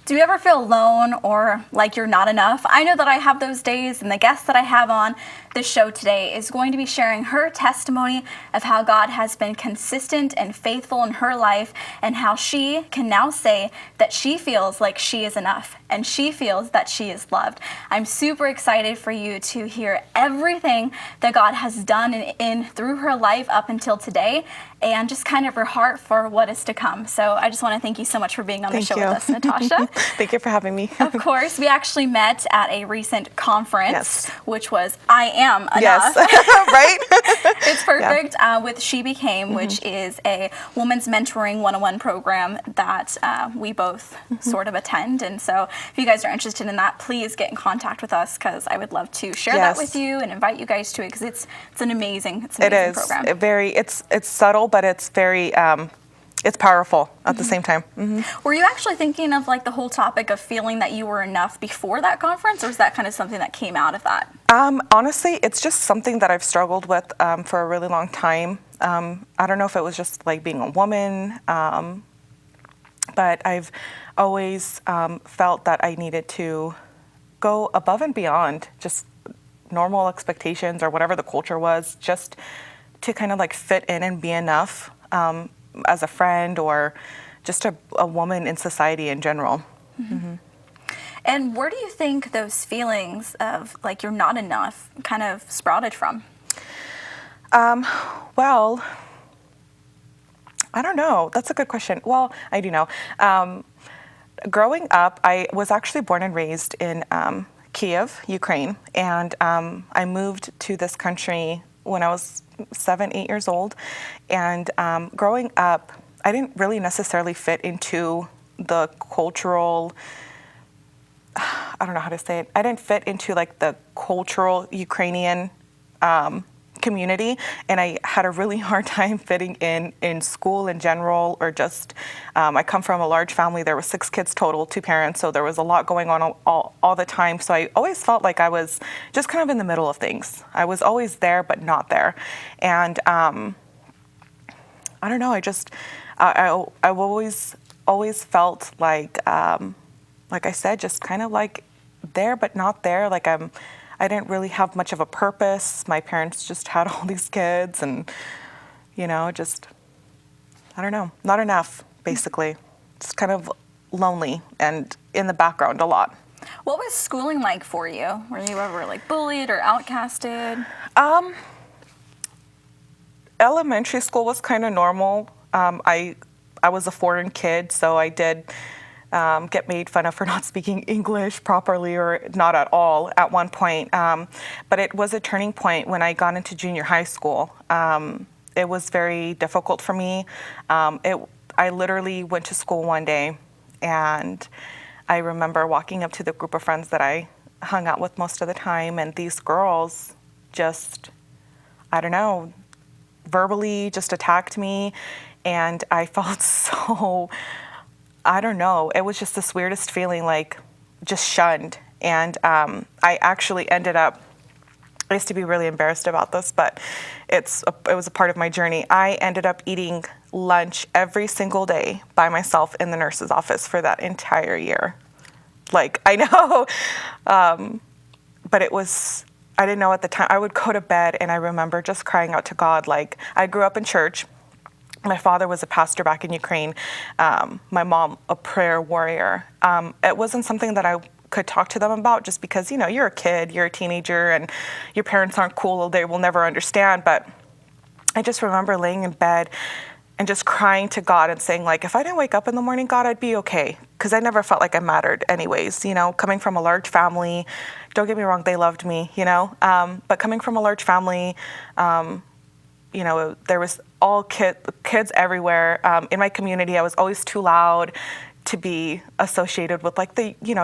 Do you ever feel alone or like you're not enough? I know that I have those days, and the guest that I have on the show today is going to be sharing her testimony of how God has been consistent and faithful in her life, and how she can now say that she feels like she is enough and she feels that she is loved. I'm super excited for you to hear everything that God has done in through her life up until today, and just kind of her heart for what is to come. So I just want to thank you so much for being on the show with us, Natasha. Thank you for having me. Of course. We actually met at a recent conference, Yes. which was I Am Enough. Yes, right? It's perfect. With She Became, which is a women's mentoring 101 program that we both sort of attend. And so if you guys are interested in that, please get in contact with us, because I would love to share that with you and invite you guys to it, because it's an amazing program. It's subtle, but it's very it's powerful at the same time. Were you actually thinking of like the whole topic of feeling that you were enough before that conference, or was that kind of something that came out of that? Honestly, it's just something that I've struggled with for a really long time. I don't know if it was just like being a woman, but I've always felt that I needed to go above and beyond just normal expectations or whatever the culture was, just to kind of like fit in and be enough as a friend or just a woman in society in general. And where do you think those feelings of like you're not enough kind of sprouted from? Well, I don't know. That's a good question. Well, I do know. Growing up, I was actually born and raised in Kiev, Ukraine, and I moved to this country when I was 7, 8 years old. And growing up, I didn't really necessarily fit into the cultural, I don't know how to say it. I didn't fit into like the cultural Ukrainian community, and I had a really hard time fitting in school in general, or just I come from a large family. There were 6 kids total, 2 parents, so there was a lot going on all the time. So I always felt like I was just kind of in the middle of things. I was always there but not there, and I don't know. I've always felt like I said, just kind of like there but not there. Like I didn't really have much of a purpose. My parents just had all these kids, and just I don't know, not enough, basically. Just kind of lonely and in the background a lot. What was schooling like for you? Were you ever like bullied or outcasted? Elementary school was kind of normal. I was a foreign kid, so I did get made fun of for not speaking English properly, or not at all at one point. But it was a turning point when I got into junior high school. It was very difficult for me. I literally went to school one day, and I remember walking up to the group of friends that I hung out with most of the time, and these girls just, I don't know, verbally just attacked me, and I felt so, I don't know, it was just this weirdest feeling, like just shunned. And I actually ended up, I used to be really embarrassed about this, but it was a part of my journey. I ended up eating lunch every single day by myself in the nurse's office for that entire year. Like, I know, but it was, I didn't know at the time. I would go to bed and I remember just crying out to God. Like, I grew up in church. My father was a pastor back in Ukraine. My mom, a prayer warrior. It wasn't something that I could talk to them about, just because, you're a kid, you're a teenager, and your parents aren't cool. They will never understand. But I just remember laying in bed and just crying to God and saying, like, if I didn't wake up in the morning, God, I'd be okay. Because I never felt like I mattered anyways. Coming from a large family, don't get me wrong, they loved me, but coming from a large family, there was all kids everywhere. In my community, I was always too loud to be associated with like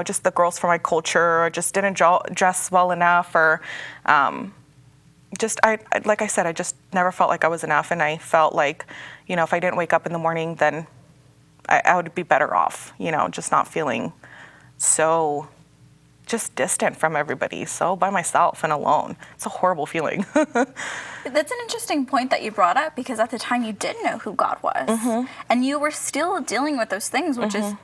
just the girls from my culture, or just didn't dress well enough, or like I said, I just never felt like I was enough. And I felt like, if I didn't wake up in the morning, then I would be better off, just not feeling so just distant from everybody, so by myself and alone. It's a horrible feeling. That's an interesting point that you brought up, because at the time you didn't know who God was, and you were still dealing with those things, which is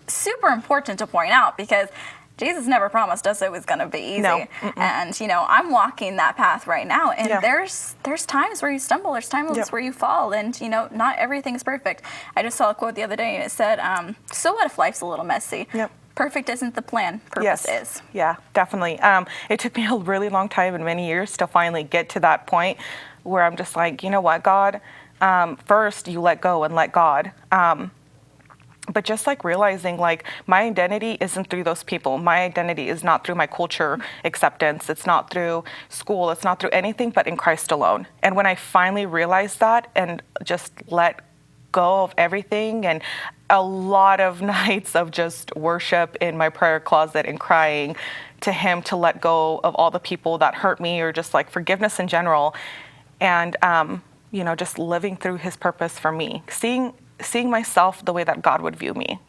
super important to point out because Jesus never promised us it was going to be easy. No. And, I'm walking that path right now. And Yeah. there's times where you stumble. There's times Yep. where you fall. And, not everything's perfect. I just saw a quote the other day and it said, so what if life's a little messy? Yep. Perfect isn't the plan. Purpose is. Yeah, definitely. It took me a really long time and many years to finally get to that point where I'm just like, you know what, God? First, you let go and let God. But just like realizing like my identity isn't through those people. My identity is not through my culture acceptance. It's not through school. It's not through anything but in Christ alone. And when I finally realized that and just let go of everything, and a lot of nights of just worship in my prayer closet and crying to him to let go of all the people that hurt me, or just like forgiveness in general, and just living through his purpose for me, seeing myself the way that God would view me,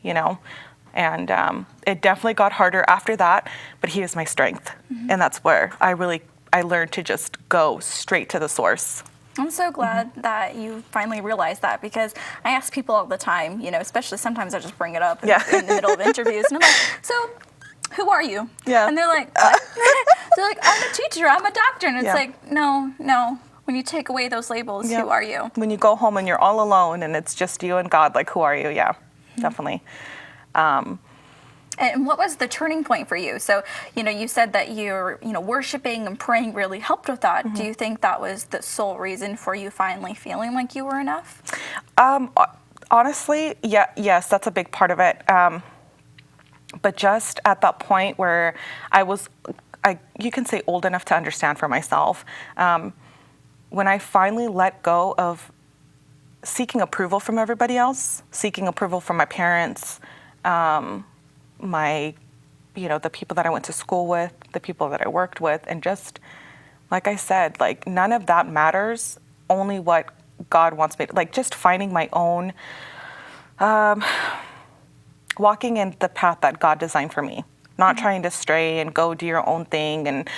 and it definitely got harder after that, but he is my strength. And that's where I learned to just go straight to the source. I'm so glad that you finally realized that, because I ask people all the time, especially sometimes I just bring it up in the middle of interviews, and I'm like, so who are you? Yeah. And they're like, what? They're like, I'm a teacher, I'm a doctor. And it's like, no. When you take away those labels, who are you? When you go home and you're all alone and it's just you and God, like, who are you? Yeah, definitely. And what was the turning point for you? So, you said that you're, worshiping and praying really helped with that. Do you think that was the sole reason for you finally feeling like you were enough? Honestly, yes, that's a big part of it. But just at that point where you can say old enough to understand for myself, when I finally let go of seeking approval from everybody else, seeking approval from my parents, the people that I went to school with, the people that I worked with, and just, like I said, like none of that matters, only what God wants me to, like just finding my own, walking in the path that God designed for me, not trying to stray and go do your own thing and,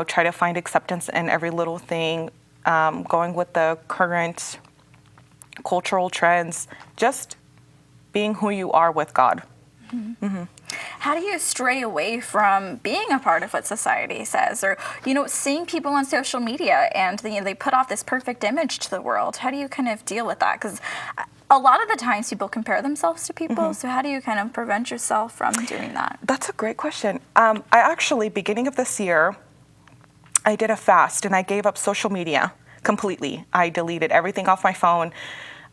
try to find acceptance in every little thing, going with the current cultural trends, just being who you are with God. How do you stray away from being a part of what society says, or seeing people on social media and they put off this perfect image to the world? How do you kind of deal with that? Because a lot of the times people compare themselves to people, so how do you kind of prevent yourself from doing that? That's a great question. I actually, beginning of this year, I did a fast and I gave up social media completely. I deleted everything off my phone.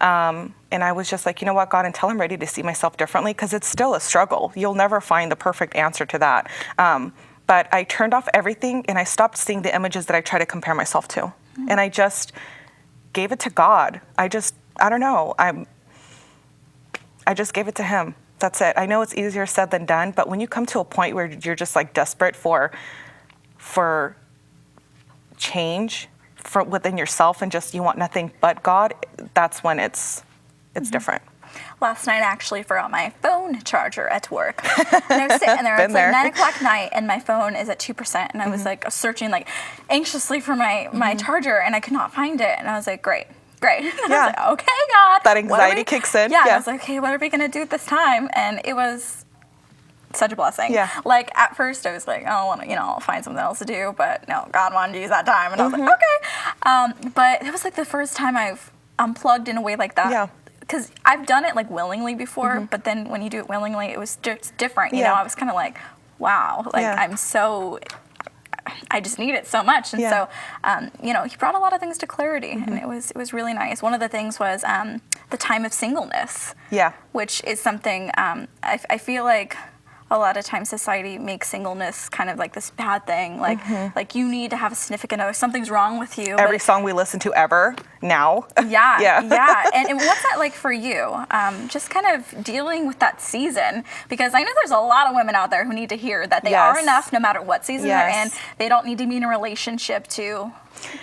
And I was just like, you know what, God, until I'm ready to see myself differently, because it's still a struggle. You'll never find the perfect answer to that. But I turned off everything and I stopped seeing the images that I try to compare myself to. And I just gave it to God. I don't know. I just gave it to him. That's it. I know it's easier said than done, but when you come to a point where you're just like desperate for change within yourself and just you want nothing but God, that's when it's different. Last night, I actually forgot my phone charger at work. And I was sitting there, it's like 9 o'clock night, and my phone is at 2%. And I was like searching like anxiously for my charger, and I could not find it. And I was like, great. And I was like, okay, God. That anxiety kicks in. Yeah. And I was like, okay, what are we going to do this time? And it was such a blessing. Yeah. Like at first I was like, oh, I want to, I'll find something else to do, but no, God wanted to use that time, and I was like, okay. But it was like the first time I've unplugged in a way like that. Yeah. Because I've done it like willingly before, but then when you do it willingly, it was just different. I was kind of like, wow, like I just need it so much. And so, he brought a lot of things to clarity, and it was really nice. One of the things was the time of singleness. Yeah. Which is something I feel like a lot of times society makes singleness kind of like this bad thing, like you need to have a significant other, something's wrong with you. Every song we listen to ever now. Yeah. And what's that like for you? Just kind of dealing with that season, because I know there's a lot of women out there who need to hear that they are enough no matter what season they're in. They don't need to be in a relationship to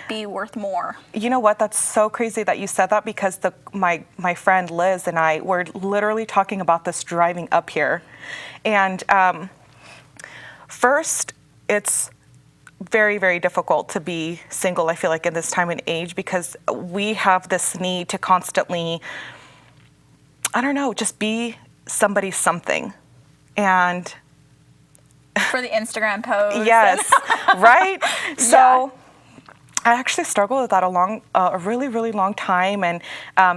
be worth more. You know what? That's so crazy that you said that, because my friend Liz and I were literally talking about this driving up here. And first, it's very, very difficult to be single, I feel like, in this time and age, because we have this need to constantly, just be somebody something. And For the Instagram post. yes, right? So I actually struggled with that a really, really long time. And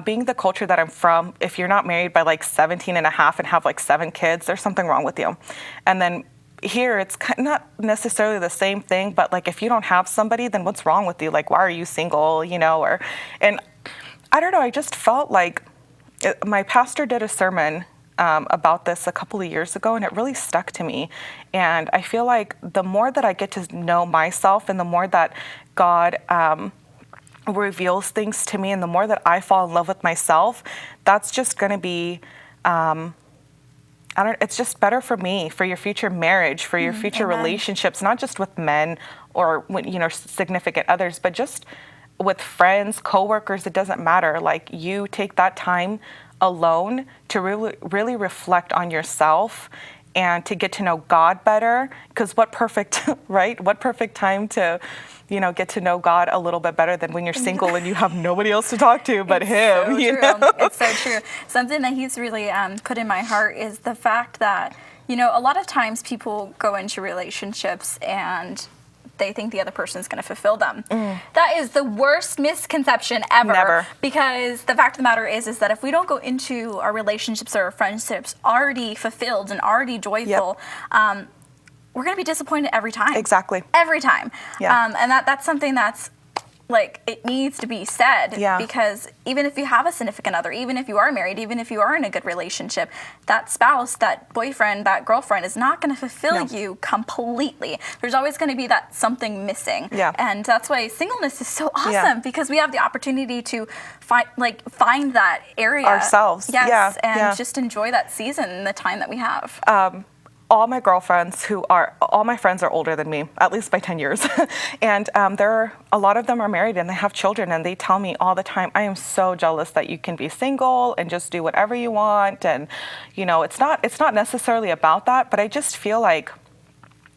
being the culture that I'm from, if you're not married by like 17 and a half and have like 7 kids, there's something wrong with you. And then here, it's not necessarily the same thing, but like if you don't have somebody, then what's wrong with you? Like, why are you single, and I don't know, I just felt like my pastor did a sermon about this a couple of years ago, and it really stuck to me. And I feel like the more that I get to know myself and the more that God reveals things to me and the more that I fall in love with myself, that's just going to be, it's just better for me, for your future marriage, for your future Amen. relationships, not just with men or, significant others, but just with friends, coworkers. It doesn't matter. Like, you take that time alone to really, really reflect on yourself and to get to know God better. Because what perfect, right? What perfect time to, get to know God a little bit better than when you're single and you have nobody else to talk to but Him. So you true. know? It's so true. Something that He's really put in my heart is the fact that, a lot of times people go into relationships and they think the other person is going to fulfill them. That is the worst misconception ever. Never. Because the fact of the matter is that if we don't go into our relationships or our friendships already fulfilled and already joyful, we're going to be disappointed every time. Exactly. Every time. Yeah. And that's something that's like, it needs to be said. Yeah. Because even if you have a significant other, even if you are married, even if you are in a good relationship, that spouse, that boyfriend, that girlfriend is not going to fulfill you completely. There's always going to be that something missing. Yeah. And that's why singleness is so awesome, Yeah. because we have the opportunity to find that area Ourselves. Yes. Yeah. And Yeah. just enjoy that season and the time that we have. All my all my friends are older than me, at least by 10 years. And a lot of them are married and they have children, and they tell me all the time, I am so jealous that you can be single and just do whatever you want. And, it's not necessarily about that, but I just feel like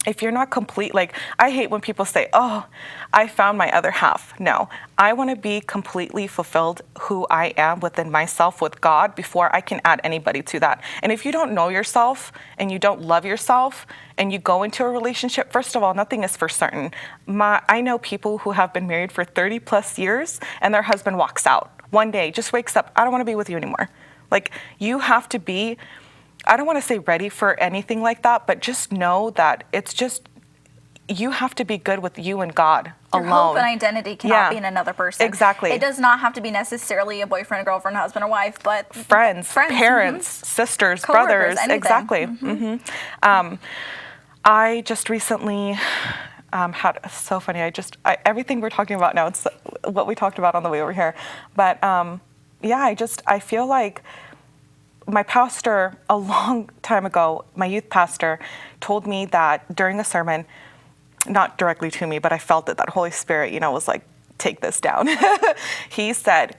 if you're not complete, like, I hate when people say, oh, I found my other half. No, I want to be completely fulfilled who I am within myself with God before I can add anybody to that. And if you don't know yourself and you don't love yourself and you go into a relationship, first of all, nothing is for certain. I know people who have been married for 30 plus years and their husband walks out one day, just wakes up, I don't want to be with you anymore. Like, you have to be, I don't want to say ready for anything like that, but just know that it's just, you have to be good with you and God Your alone. hope and identity cannot be in another person. Exactly. It does not have to be necessarily a boyfriend, girlfriend, husband, or wife, but Friends, parents, sisters, Coworkers, brothers. anything. Exactly. I just recently had, so funny, everything we're talking about now, it's what we talked about on the way over here. But I feel like my pastor a long time ago, my youth pastor, told me that during a sermon, not directly to me, but I felt it, that Holy Spirit, was like, take this down. He said,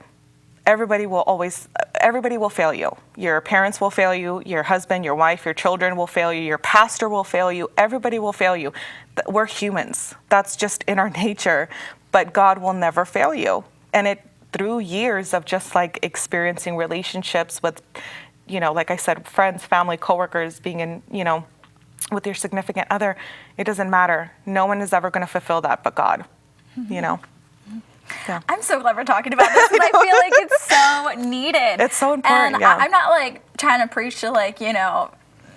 everybody will fail you. Your parents will fail you. Your husband, your wife, your children will fail you. Your pastor will fail you. Everybody will fail you. We're humans. That's just in our nature. But God will never fail you. And through years of just like experiencing relationships with, like I said, friends, family, coworkers, being in, with your significant other, it doesn't matter. No one is ever going to fulfill that but God, Yeah. I'm so glad we're talking about this because I feel like it's so needed. It's so important, And I'm not like trying to preach to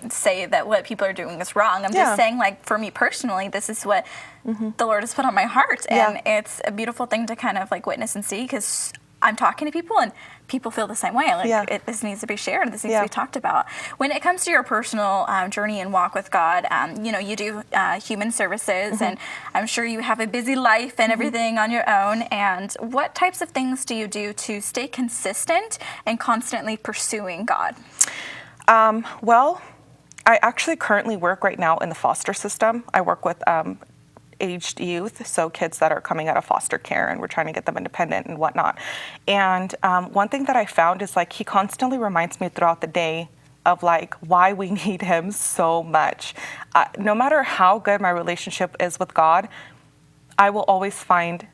say that what people are doing is wrong. I'm just saying, like, for me personally, this is what the Lord has put on my heart. And it's a beautiful thing to kind of like witness and see, because I'm talking to people and people feel the same way. Like, this needs to be shared. This needs to be talked about. When it comes to your personal journey and walk with God, you do human services, and I'm sure you have a busy life and everything on your own. And what types of things do you do to stay consistent and constantly pursuing God? Well, I actually currently work right now in the foster system. I work with aged youth, so kids that are coming out of foster care, and we're trying to get them independent and whatnot. And one thing that I found is, like, he constantly reminds me throughout the day of like why we need him so much. No matter how good my relationship is with God, I will always find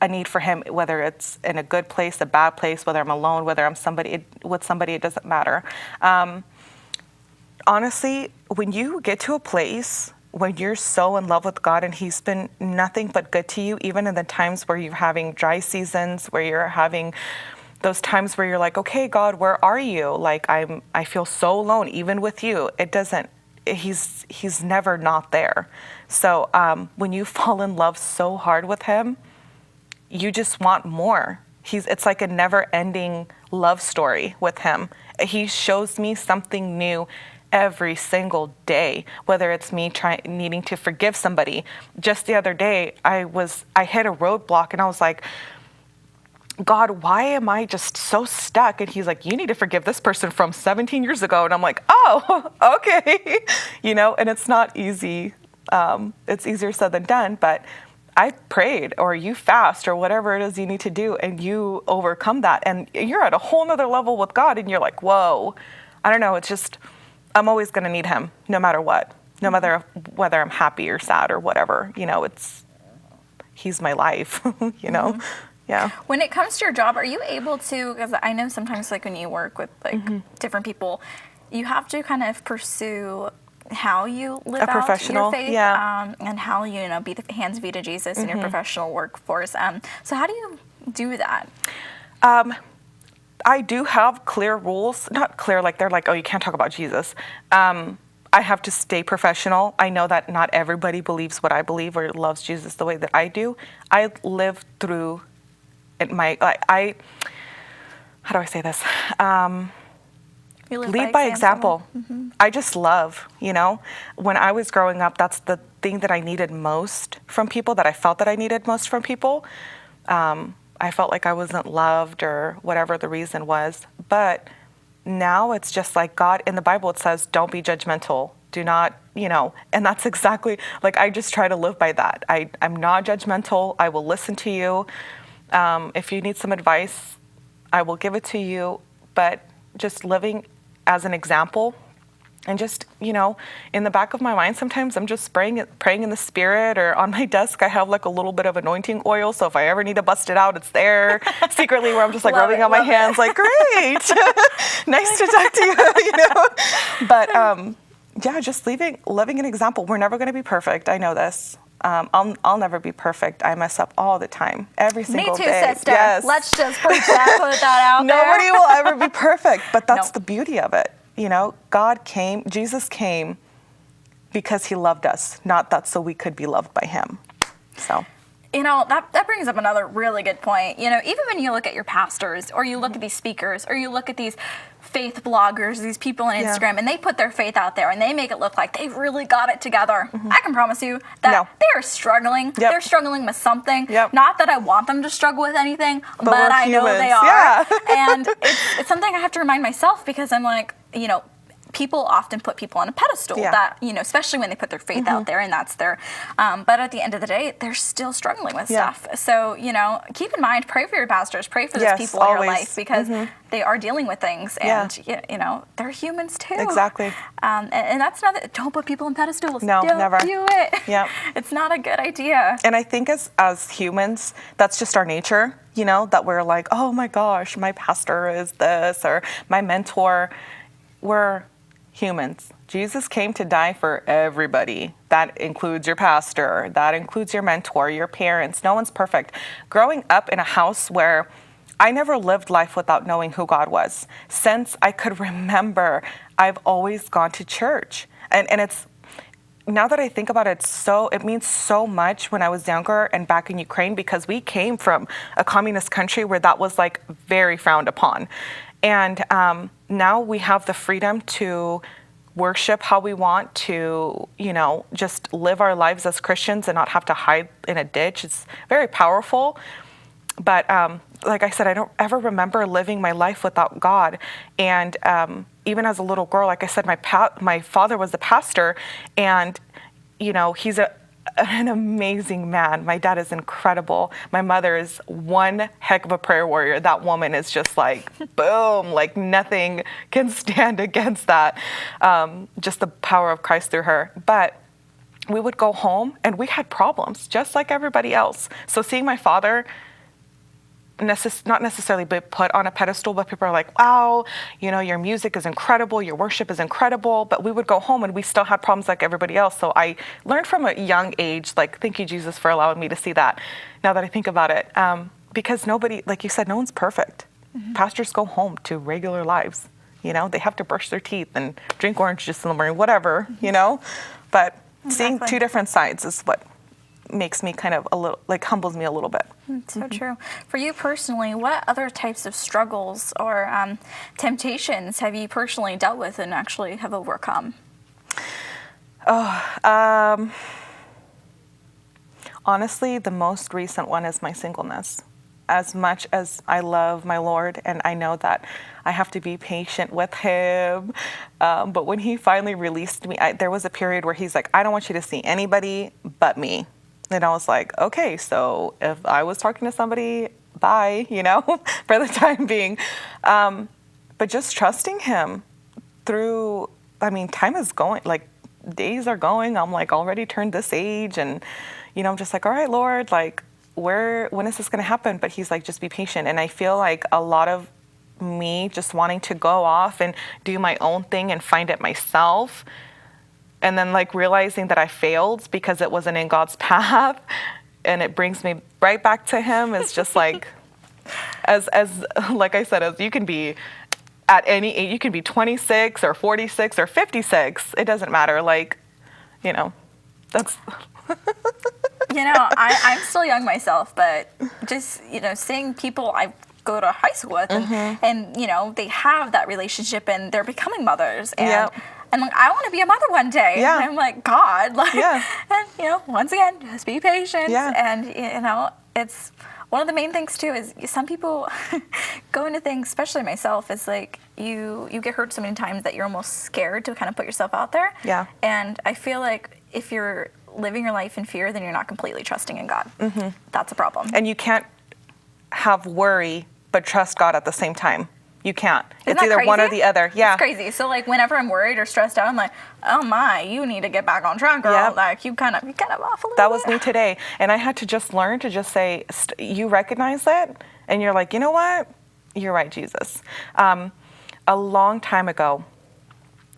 a need for him, whether it's in a good place, a bad place, whether I'm alone, whether I'm with somebody, it doesn't matter. honestly, when you get to a place when you're so in love with God and He's been nothing but good to you, even in the times where you're having dry seasons, where you're having those times where you're like, okay, God, where are you? Like, I feel so alone, even with you. He's never not there. So when you fall in love so hard with Him, you just want more. It's like a never-ending love story with Him. He shows me something new every single day, whether it's me needing to forgive somebody. Just the other day, I hit a roadblock and I was like, God, why am I just so stuck? And He's like, you need to forgive this person from 17 years ago. And I'm like, oh, okay. And it's not easy. It's easier said than done, but I prayed, or you fast, or whatever it is you need to do, and you overcome that. And you're at a whole nother level with God, and you're like, whoa, I don't know. It's just, I'm always going to need Him no matter what, no matter whether I'm happy or sad or whatever, He's my life, Mm-hmm. Yeah. When it comes to your job, are you able to, because I know sometimes like when you work with like different people, you have to kind of pursue how you live out your faith, yeah. And how you be the hands and feet of Jesus in your professional workforce. So how do you do that? I do have clear rules, not clear like they're like, oh, you can't talk about Jesus. I have to stay professional. I know that not everybody believes what I believe or loves Jesus the way that I do. I live through how do I say this? You Lead by example. Mm-hmm. I just love, when I was growing up, that's the thing that I needed most from people, that I felt that I needed most from people. I felt like I wasn't loved or whatever the reason was. But now it's just like God, in the Bible, it says, don't be judgmental. Do not, and that's exactly, like, I just try to live by that. I'm not judgmental. I will listen to you. If you need some advice, I will give it to you. But just living as an example, and just, in the back of my mind, sometimes I'm just praying in the Spirit, or on my desk, I have like a little bit of anointing oil. So if I ever need to bust it out, it's there secretly, where I'm just like rubbing on my hands, like, great, nice to talk to you, But yeah, just living an example. We're never going to be perfect. I know this. I'll never be perfect. I mess up all the time, every single day. Me too, sister. Yes. Let's just preach that, put that out there. Nobody will ever be perfect, but that's the beauty of it. Jesus came because He loved us, not that so we could be loved by Him. So. That brings up another really good point. Even when you look at your pastors, or you look at these speakers, or you look at these faith bloggers, these people on Instagram, and they put their faith out there and they make it look like they've really got it together. I can promise you that they are struggling. Yep. They're struggling with something. Yep. Not that I want them to struggle with anything, but I know they are. Yeah. And it's something I have to remind myself, because I'm like, people often put people on a pedestal that, especially when they put their faith out there, and that's their, but at the end of the day, they're still struggling with stuff. So, keep in mind, pray for your pastors, pray for those people in your life, because they are dealing with things, and, they're humans too. Exactly. And that's don't put people on pedestals. No, don't never. do it. Yep. It's not a good idea. And I think as humans, that's just our nature, that we're like, oh my gosh, my pastor is this, or my mentor. We're humans. Jesus came to die for everybody. That includes your pastor. That includes your mentor, your parents. No one's perfect. Growing up in a house where I never lived life without knowing who God was. Since I could remember, I've always gone to church. And it's, now that I think about it, it means so much when I was younger and back in Ukraine, because we came from a communist country where that was like very frowned upon. And now we have the freedom to worship how we want, to, just live our lives as Christians and not have to hide in a ditch. It's very powerful. But like I said, I don't ever remember living my life without God. And even as a little girl, like I said, my father was a pastor, and, he's an amazing man. My dad is incredible. My mother is one heck of a prayer warrior. That woman is just like, boom, like nothing can stand against that. Just the power of Christ through her. But we would go home and we had problems just like everybody else. So seeing my father not necessarily be put on a pedestal, but people are like, wow, your music is incredible, your worship is incredible. But we would go home and we still had problems like everybody else. So I learned from a young age, like, thank you, Jesus, for allowing me to see that, now that I think about it. Because nobody, like you said, no one's perfect. Pastors go home to regular lives. They have to brush their teeth and drink orange juice in the morning, whatever, But seeing two different sides is what makes me kind of a little, like, humbles me a little bit. So true. For you personally, what other types of struggles or temptations have you personally dealt with and actually have overcome? Honestly, the most recent one is my singleness. As much as I love my Lord and I know that I have to be patient with him, but when he finally released me, there was a period where he's like, I don't want you to see anybody but me. And I was like, okay, so if I was talking to somebody, bye, for the time being. But just trusting him through, time is going, like, days are going. I'm like already turned this age and, I'm just like, all right, Lord, like, when is this going to happen? But he's like, just be patient. And I feel like a lot of me just wanting to go off and do my own thing and find it myself, and then, like, realizing that I failed because it wasn't in God's path, and it brings me right back to him. Is just like, as like I said, as you can be at any age, you can be 26 or 46 or 56. It doesn't matter. Like, that's. I'm still young myself, but just, seeing people I go to high school with and they have that relationship and they're becoming mothers. And and like, I want to be a mother one day. Yeah. And I'm like, God, like, and once again, just be patient. Yeah. And it's one of the main things too is some people go into things, especially myself, is like you get hurt so many times that you're almost scared to kind of put yourself out there. Yeah. And I feel like if you're living your life in fear, then you're not completely trusting in God. That's a problem. And you can't have worry but trust God at the same time. You can't. Isn't it's either crazy? one or the other. Yeah. It's crazy. So like whenever I'm worried or stressed out, I'm like, oh my, you need to get back on track, girl. Yep. Like you kind of off a little That bit. was me today. And I had to just learn to just say, you recognize that? And you're like, you know what? You're right, Jesus. A long time ago,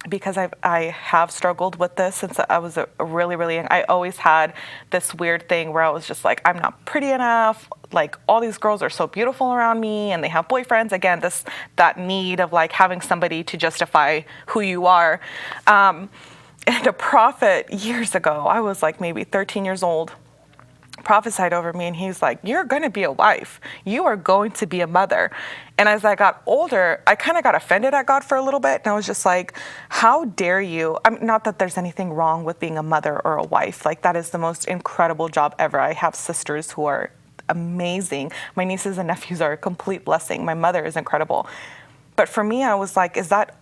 because I have struggled with this since I was a really, really young. I always had this weird thing where I was just like, I'm not pretty enough. Like, all these girls are so beautiful around me and they have boyfriends. Again, that need of like having somebody to justify who you are. And a prophet years ago, I was like maybe 13 years old, prophesied over me, and he's like, you're going to be a wife. You are going to be a mother. And as I got older, I kind of got offended at God for a little bit. And I was just like, how dare you? Not that there's anything wrong with being a mother or a wife. Like, that is the most incredible job ever. I have sisters who are amazing. My nieces and nephews are a complete blessing. My mother is incredible. But for me, I was like, is that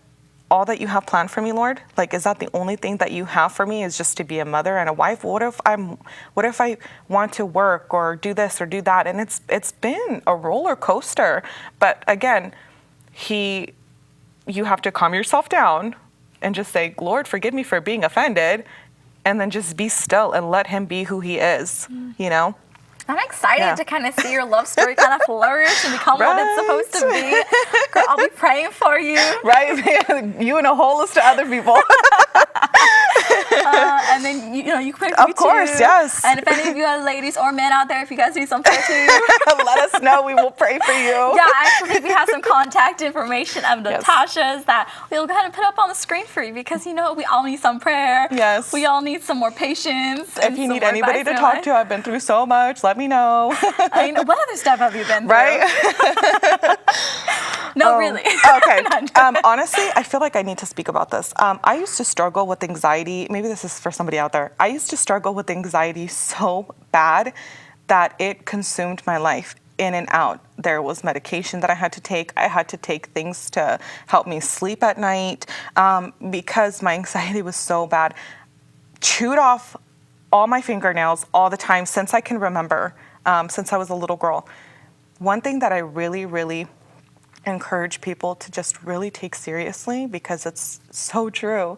all that you have planned for me, Lord? Like, is that the only thing that you have for me is just to be a mother and a wife? What if I want to work or do this or do that? And it's been a roller coaster. But again, you have to calm yourself down and just say, Lord, forgive me for being offended, and then just be still and let him be who he is, I'm excited to kind of see your love story kind of flourish and become what it's supposed to be. Girl, I'll be praying for you. Right? You and a whole list of other people. And then, you can pray for me too. Of course, yes. And if any of you are ladies or men out there, if you guys need some prayer too, let us know. We will pray for you. Yeah, actually, we have some contact information of Natasha's that we'll go ahead and put up on the screen for you because, we all need some prayer. Yes. We all need some more patience. If you need anybody to talk to, I've been through so much. Let me know. What other stuff have you been through? Right? No, really. Okay. Honestly, I feel like I need to speak about this. I used to struggle with anxiety. Maybe this is for somebody out there. I used to struggle with anxiety so bad that it consumed my life in and out. There was medication that I had to take. I had to take things to help me sleep at night because my anxiety was so bad. Chewed off all my fingernails all the time since I can remember, since I was a little girl. One thing that I really, really encourage people to just really take seriously, because it's so true.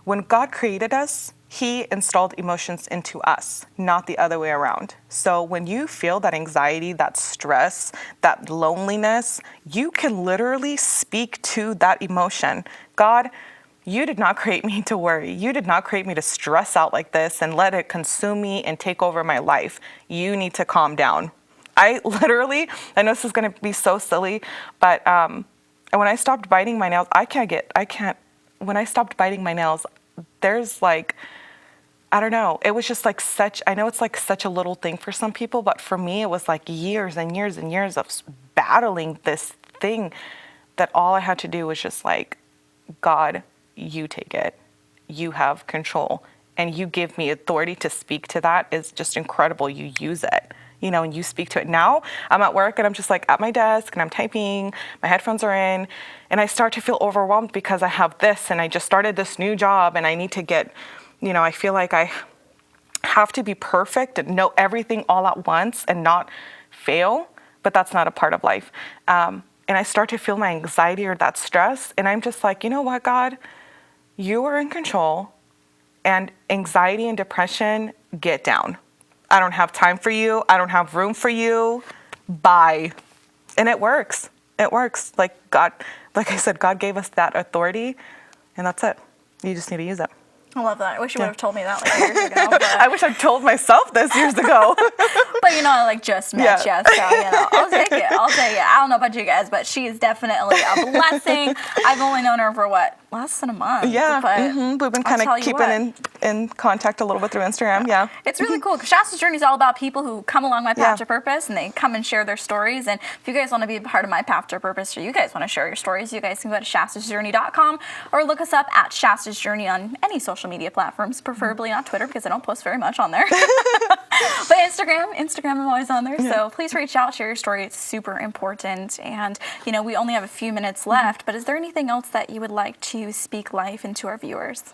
When God created us, He installed emotions into us, not the other way around. So when you feel that anxiety, that stress, that loneliness, you can literally speak to that emotion. God, you did not create me to worry. You did not create me to stress out like this and let it consume me and take over my life. You need to calm down. I know this is going to be so silly, but when I stopped biting my nails, when I stopped biting my nails, there's like, I don't know. It was just like I know it's like such a little thing for some people, but for me, it was like years and years and years of battling this thing that all I had to do was just like, God, you take it. You have control and you give me authority to speak to that is just incredible. You use it, and you speak to it. Now I'm at work and I'm just like at my desk and I'm typing, my headphones are in, and I start to feel overwhelmed because I have this and I just started this new job and I need to get, I feel like I have to be perfect and know everything all at once and not fail, but that's not a part of life. And I start to feel my anxiety or that stress. And I'm just like, you know what, God, you are in control, and anxiety and depression, get down. I don't have time for you. I don't have room for you. Bye. And it works. It works. Like I said, God gave us that authority, and that's it. You just need to use it. I love that. I wish you would have told me that like years ago. But I wish I'd told myself this years ago. But I like just met you, so I'll take it. I don't know about you guys, but she is definitely a blessing. I've only known her for less than a month. Yeah, but we've been kind of keeping in contact a little bit through Instagram. Yeah, it's really cool because Shasta Journey is all about people who come along my path to purpose, and they come and share their stories. And if you guys want to be a part of my path to purpose, or you guys want to share your stories, you guys can go to shastasjourney.com or look us up at Shasta's Journey on any social media platforms, preferably not Twitter because I don't post very much on there. But Instagram I'm always on there. So please reach out, share your story. It's super important. And we only have a few minutes left, but is there anything else that you would like to speak life into our viewers?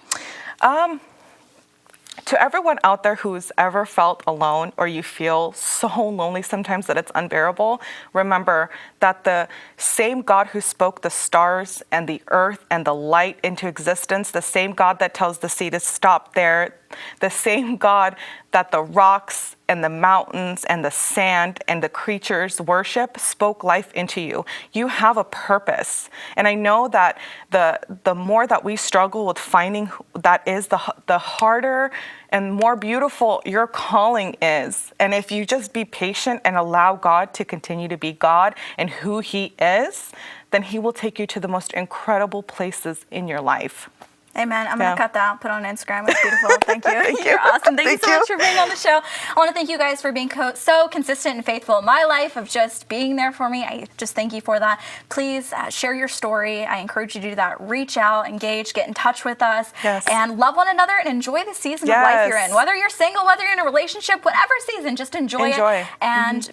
To everyone out there who's ever felt alone or you feel so lonely sometimes that it's unbearable, remember that the same God who spoke the stars and the earth and the light into existence, the same God that tells the sea to stop there, the same God that the rocks and the mountains and the sand and the creatures worship spoke life into you. You have a purpose. And I know that the more that we struggle with finding that is, the harder and more beautiful your calling is. And if you just be patient and allow God to continue to be God and who He is, then He will take you to the most incredible places in your life. Amen. I'm going to cut that out, put it on Instagram. It's beautiful. Thank you. You're awesome. Thank you so much for being on the show. I want to thank you guys for being so consistent and faithful in my life of just being there for me. I just thank you for that. Please share your story. I encourage you to do that. Reach out, engage, get in touch with us, and love one another and enjoy the season of life you're in. Whether you're single, whether you're in a relationship, whatever season, just enjoy it. And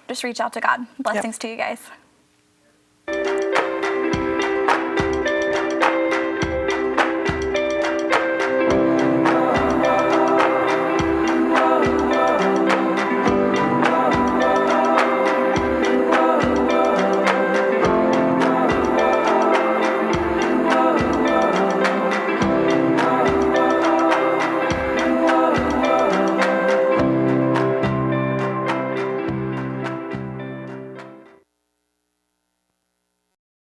just reach out to God. Blessings to you guys.